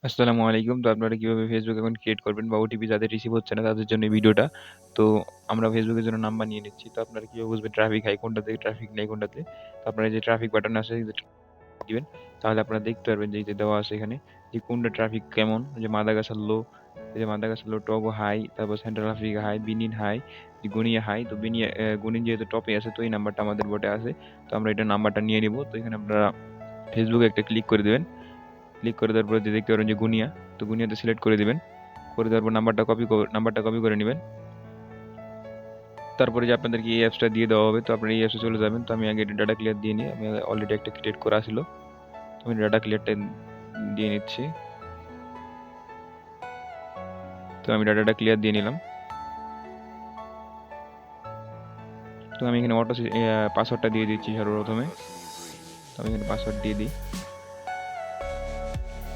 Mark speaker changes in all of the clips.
Speaker 1: আসসালামু আলাইকুম। তো আপনারা কিভাবে ফেসবুক অ্যাকাউন্ট ক্রিয়েট করবেন বা ওটিপি যাদের রিসিভ হচ্ছে না তাদের জন্য এই ভিডিওটা। তো আমরা ফেসবুকের জন্য নাম্বার নিয়ে নিচ্ছি। তো আপনারা কিভাবে বুঝবেন ট্রাফিক হাই কোনটাতে, ট্রাফিক নেই কোনটাতে? তো আপনারা এই যে ট্রাফিক বাটন আছে এই যে দিবেন, তাহলে আপনারা দেখতে পারবেন যে এই যে দেওয়া আছে এখানে যে কোনটা ট্রাফিক কেমন। যে মাদাগাস্কার লো, এই যে মাদাগাস্কার লো, টগো হাই, তারপর Central Africa high, Benin high, Guinea high. তো গুনিন যেহেতু টপে আছে তো এই নাম্বারটা আমাদের বোটে আছে। তো আমরা এটা নাম্বারটা নিয়ে নিব। তো এখানে আপনারা ফেসবুকে একটা ক্লিক করে দিবেন। ক্লিক করে দেওয়ার পরে যে দেখতে পারেন যে গুনিয়া, তো গুনিয়াতে সিলেক্ট করে দিবেন। করে দেওয়ার পর নাম্বারটা কপি করে নেবেন। তারপরে যে আপনাদেরকে এই অ্যাপসটা দিয়ে দেওয়া হবে, তো আপনারা এই অ্যাপসে চলে যাবেন। তো আমি আগে ডাটা ক্লিয়ার দিয়ে নিই, আমি অলরেডি একটা ক্রিয়েট করা ছিল, তো আমি ডাটা ক্লিয়ারটা দিয়ে নিচ্ছি। তো আমি ডাটাটা ক্লিয়ার দিয়ে নিলাম। তো আমি এখানে পাসওয়ার্ডটা দিয়ে দিচ্ছি সর্বপ্রথমে। তো আমি এখানে পাসওয়ার্ড দিয়ে দিই,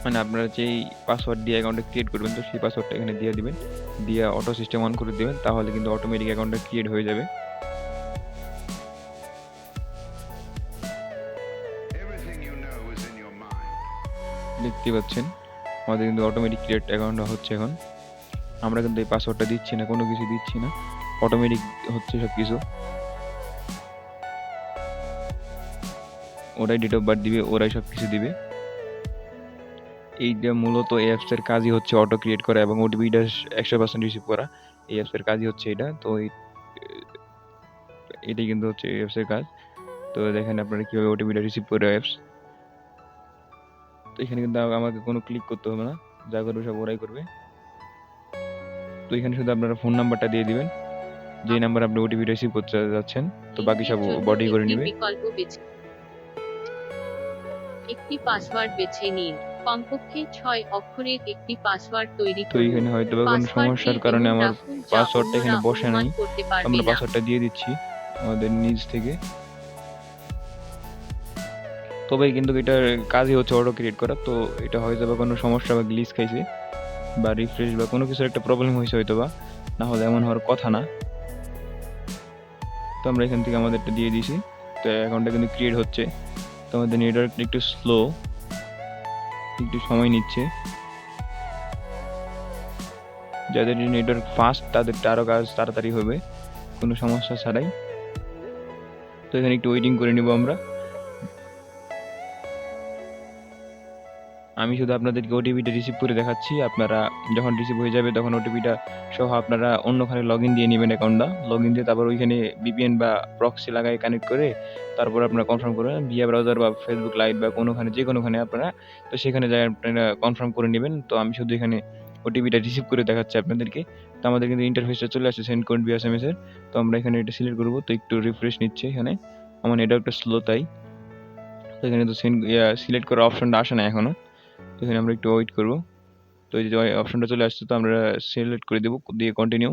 Speaker 1: মানে আপনারা যেই পাসওয়ার্ড দিয়ে অ্যাকাউন্টটা ক্রিয়েট করবেন তো সেই পাসওয়ার্ডটা এখানে দিয়ে দিবেন, দিয়ে অটো সিস্টেম অন করে দিবেন, তাহলে কিন্তু অটোমেটিক অ্যাকাউন্টটা ক্রিয়েট হয়ে যাবে। দেখতে পাচ্ছেন আমাদের কিন্তু অটোমেটিক ক্রিয়েট অ্যাকাউন্ট হচ্ছে এখন। আমরা কিন্তু এই পাসওয়ার্ডটা দিচ্ছি না, কোনো কিছু দিচ্ছি না, অটোমেটিক হচ্ছে সব কিছু। ওরাই ডেট অফ বার্থ দিবে, ওরাই সব কিছু দিবে। এইটা মূলত এই অ্যাপসের কাজই হচ্ছে অটো ক্রিয়েট করা এবং ওটিপিটা 100% রিসিভ করা। এই অ্যাপসের কাজই হচ্ছে এটা। তো এটাই কিন্তু হচ্ছে এই অ্যাপসের কাজ। তো দেখেন আপনারা কীভাবে ওটিপিটা রিসিভ করে অ্যাপস। তো এখানে কিন্তু আমাকে কোনো ক্লিক করতে হবে না, যা করবে সব ওরাই করবে। তো এখানে শুধু আপনারা ফোন নাম্বারটা দিয়ে দিবেন, যে নাম্বার আপনি ওটিপি রিসিভ করতে যাচ্ছেন। তো বাকি সব বডি করে নেবে।
Speaker 2: একটি পাসওয়ার্ড বেছে নিন। কমপক্ষে 6 অক্ষরের একটি পাসওয়ার্ড তৈরি
Speaker 1: তো
Speaker 2: করুন।
Speaker 1: এখানে হয়তো বা কোনো
Speaker 2: পাসওয়ার্ডটি
Speaker 1: সমস্যার কারণে
Speaker 2: এমন
Speaker 1: আমার
Speaker 2: রাখুন যা
Speaker 1: পাসওয়ার্ডটা এখানে
Speaker 2: অন্যরা
Speaker 1: বসে
Speaker 2: অনুমান
Speaker 1: নাই।
Speaker 2: করতে
Speaker 1: তো আমরা
Speaker 2: পারবে না।
Speaker 1: পাসওয়ার্ডটা দিয়ে দিচ্ছি আমাদের নিজ থেকে। তবে কিন্তু এটার কাজই হচ্ছে অটো ক্রিয়েট করা। তো এটা হয়তো বা কোনো সমস্যা বা গ্লিচ খাইছে বা রিফ্রেশ বা কোনো কিছুর একটা প্রবলেম হয়েছে হয়তো বা, না হলে এমন হওয়ার কথা না। তো আমরা এখান থেকে আমাদেরটা দিয়ে দিয়েছি। তো অ্যাকাউন্টটা কিন্তু ক্রিয়েট হচ্ছে। তো আমাদের নেটওয়ার্ক একটু স্লো, একটু সময় নিচ্ছে। যাদের নেটওয়ার্ক ফাস্ট তাদেরটা আরও কাজ তাড়াতাড়ি হবে কোনো সমস্যা ছাড়াই। তো এখানে একটু ওয়েটিং করে নিব আমরা। আমি শুধু আপনাদেরকে ওটিপিটা রিসিভ করে দেখাচ্ছি। আপনারা যখন রিসিভ হয়ে যাবে তখন ওটিপিটা সহ আপনারা অন্যখানে লগ ইন দিয়ে নেবেন অ্যাকাউন্টটা। লগ ইন দিয়ে তারপর ওইখানে ভিপিএন বা প্রক্সি লাগায় কানেক্ট করে তারপর আপনারা কনফার্ম করবেন ভিয়া ব্রাউজার বা ফেসবুক লাইট বা কোনোখানে যে কোনোখানে আপনারা, তো সেখানে যাই আপনারা কনফার্ম করে নেবেন। তো আমি শুধু এখানে ওটিপিটা রিসিভ করে দেখাচ্ছি আপনাদেরকে। তো আমাদের কিন্তু ইন্টারফেসটা চলে আসছে সেন্ড কোড ভিয়া এসএমএস এর। তো আমরা এখানে এটা সিলেক্ট করব। তো একটু রিফ্রেশ নিচ্ছে এখানে, আমার এটাও একটু স্লো তাই। তো এখানে তো সিলেক্ট করার অপশনটা আসে না এখনো। তো এখানে আমরা একটু ওয়েট করব। তো এই যে অপশনটা চলে আসছে, তো আমরা সিলেক্ট করে দেব, দিয়ে কন্টিনিউ।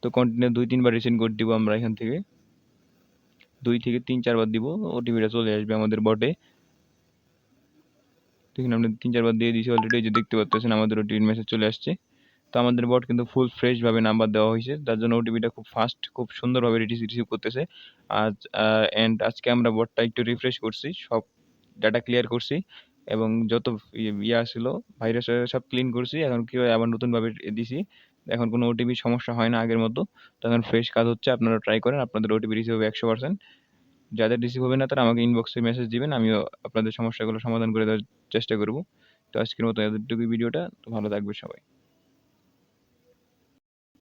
Speaker 1: তো কন্টিনিউ 2-3 বার রিসেন্ড কোড দিব আমরা এখান থেকে, 2 থেকে 3-4 বার দিব, ওটিপিটা চলে আসবে আমাদের বটে। তো এখানে আমরা 3-4 বার দিয়ে দিয়েছি অলরেডি, এই যে দেখতে পাচ্ছেন আমাদের ওটিপি মেসেজ চলে আসছে। তো আমাদের বট কিন্তু ফুল ফ্রেশ ভাবে নাম্বার দেওয়া হয়েছে, তার জন্য ওটিপিটা খুব ফাস্ট, খুব সুন্দরভাবে রিসিভ করতেছে। আজ আজকে আমরা বটটা একটু রিফ্রেশ করছি, সব ডাটা ক্লিয়ার করছি এবং যত ইয়া ছিল ভাইরাস সব ক্লিন করছি। এখন কি হয় আবার নতুনভাবে দিছি। এখন কোনো ওটিপি সমস্যা হয় না আগের মতো। তো এখন ফ্রেশ কাজ হচ্ছে, আপনারা ট্রাই করেন, আপনাদের ওটিপি রিসিভ হবে 100%। যাদের রিসিভ হবে না তারা আমাকে ইনবক্সে মেসেজ দিবেন, আমিও আপনাদের সমস্যাগুলো সমাধান করে দেওয়ার চেষ্টা করব। তো আজকের মতো এতটুকুই ভিডিওটা। তো ভালো থাকবে সবাই।